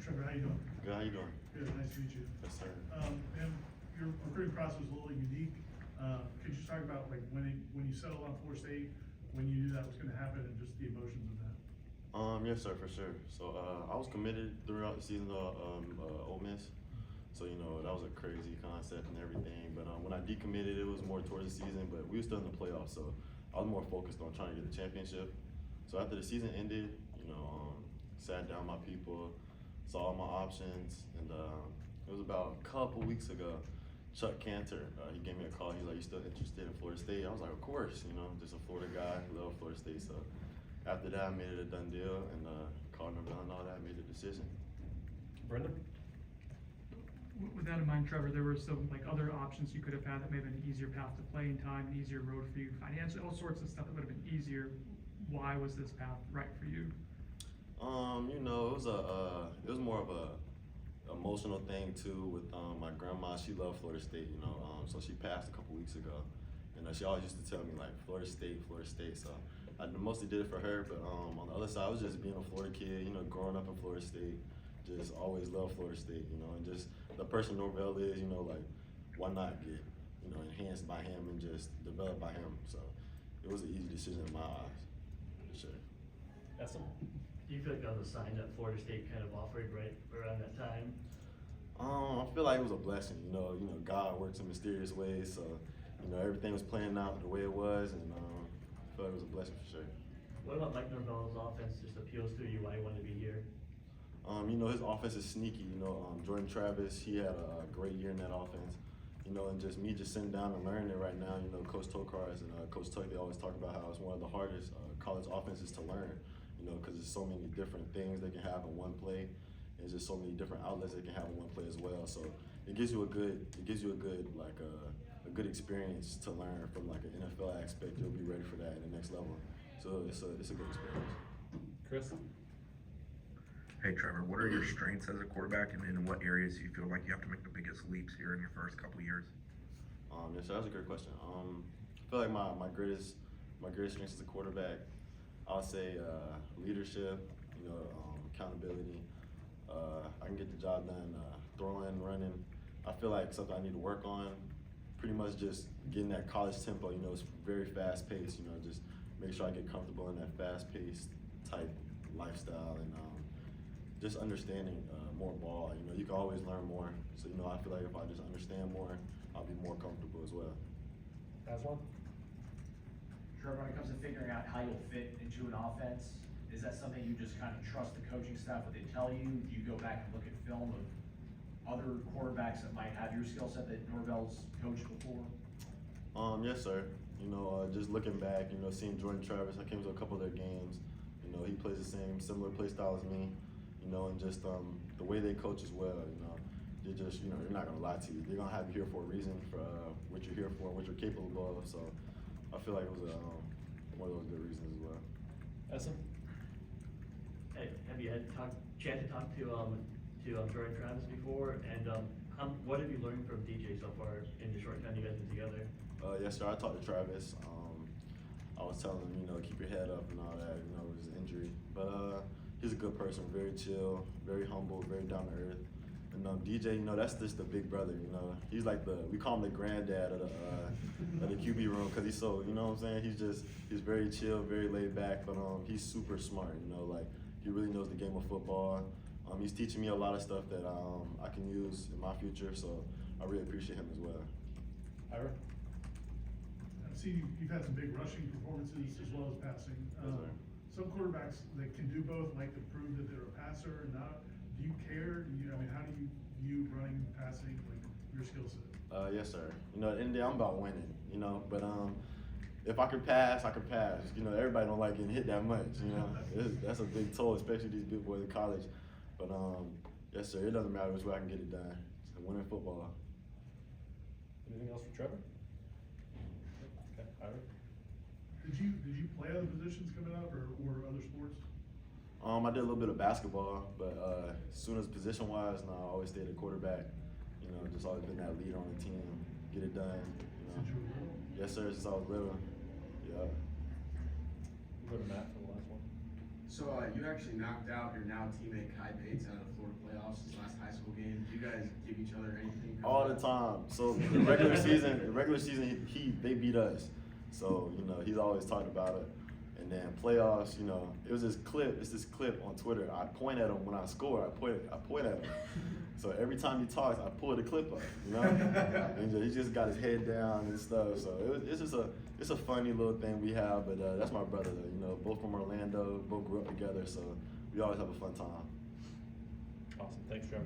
Trevor, how you doing? Good, how you doing? Good, nice to meet you. Yes, sir. And your recruiting process was a little unique. Could you talk about like when you settled on Florida State, when you knew that was going to happen, and just the emotions of that? Yes, sir, for sure. So I was committed throughout the season of Ole Miss. So that was a crazy concept and everything. But when I decommitted, it was more towards the season. But we were still in the playoffs, so I was more focused on trying to get the championship. So after the season ended, sat down with my people, saw all my options, and it was about a couple weeks ago. Chuck Cantor, he gave me a call. He's like, "You still interested in Florida State?" I was like, "Of course." Just a Florida guy, love Florida State. So after that, I made it a done deal, and called Norvell and all that, made the decision. Brendan? With that in mind, Trevor, there were some other options you could have had that may have been an easier path to playing time, an easier road for you financially, all sorts of stuff that would have been easier. Why was this path right for you? It was more of a emotional thing too with my grandma. She loved Florida State, so she passed a couple weeks ago, and she always used to tell me like Florida State. So I mostly did it for her, but on the other side, I was just being a Florida kid, growing up in Florida State, just always loved Florida State, and just the person Norvell is, why not get, enhanced by him and just developed by him. So it was an easy decision in my eyes, for sure. Essen? Do you feel like that was a sign that Florida State kind of offered right around that time? I feel like it was a blessing. God works in mysterious ways, so everything was playing out the way it was, and I feel like it was a blessing for sure. What about Mike Norvell's offense just appeals to you, why you wanted to be here? His offense is sneaky. Jordan Travis, he had a great year in that offense. And just me sitting down and learning it right now. Coach Tokars and Coach Tuck, they always talk about how it's one of the hardest college offenses to learn. Because there's so many different things they can have in one play. There's just so many different outlets they can have in one play as well. So it gives you a good experience to learn from an NFL aspect. You'll be ready for that in the next level. So it's a good experience. Chris? Hey Trevor, what are your strengths as a quarterback, and in what areas do you feel like you have to make the biggest leaps here in your first couple of years? Yes, that's a great question. I feel like my greatest strengths as a quarterback, I'll say leadership, accountability. I can get the job done, throwing, running. I feel like something I need to work on. Pretty much just getting that college tempo. It's very fast paced. Just make sure I get comfortable in that fast paced type lifestyle, and just understanding more ball. You can always learn more. So I feel like if I just understand more, I'll be more comfortable as well. Aswan? Trevor, when it comes to figuring out how you'll fit into an offense, is that something you just kind of trust the coaching staff, what they tell you? Do you go back and look at film of other quarterbacks that might have your skill set that Norvell's coached before? Yes, sir. Just looking back, seeing Jordan Travis, I came to a couple of their games. He plays the similar play style as me. And just the way they coach as well. They're just, they're not gonna lie to you. They're gonna have you here for a reason, for what you're here for, what you're capable of. So I feel like it was one of those good reasons as well. Essen? Hey, have you had chance to talk to Jordan Travis before? And what have you learned from DJ so far in the short time you guys been together? Yes, sir. I talked to Travis. I was telling him, keep your head up and all that. It was an injury, but he's a good person, very chill, very humble, very down to earth. And DJ, that's just the big brother. He's like we call him the granddad of the QB room, because he's so, he's very chill, very laid back, but he's super smart. He really knows the game of football. He's teaching me a lot of stuff that I can use in my future, so I really appreciate him as well. Ira? I've seen you've had some big rushing performances as well as passing. Some quarterbacks that can do both like to prove that they're a passer and not. Do you care? How do you view running, passing, your skill set? Yes, sir. At the end of the day, I'm about winning. But if I can pass, I can pass. Everybody don't like getting hit that much. That's a big toll, especially these big boys in college. But yes, sir. It doesn't matter which way I can get it done. It's winning football. Anything else for Trevor? Okay, Ira? Did you play other positions coming up or other sports? I did a little bit of basketball, but as soon as position-wise, I always stayed at quarterback. Just always been that leader on the team, get it done. Since you were little? Yes, sir. Since I was little. Yeah. We'll go to Matt for the last one. So you actually knocked out your now teammate Kai Bates out of the Florida playoffs his last high school game. Do you guys give each other anything? All the time. So the regular season, they beat us. So you know he's always talked about it. And then playoffs, you know, it was this clip. It's this clip on Twitter. I point at him when I score. I point at him. So every time he talks, I pull the clip up. You know, and he just got his head down and stuff. So it's a funny little thing we have. But that's my brother. You know, both from Orlando, both grew up together. So we always have a fun time. Awesome, thanks, Trevor.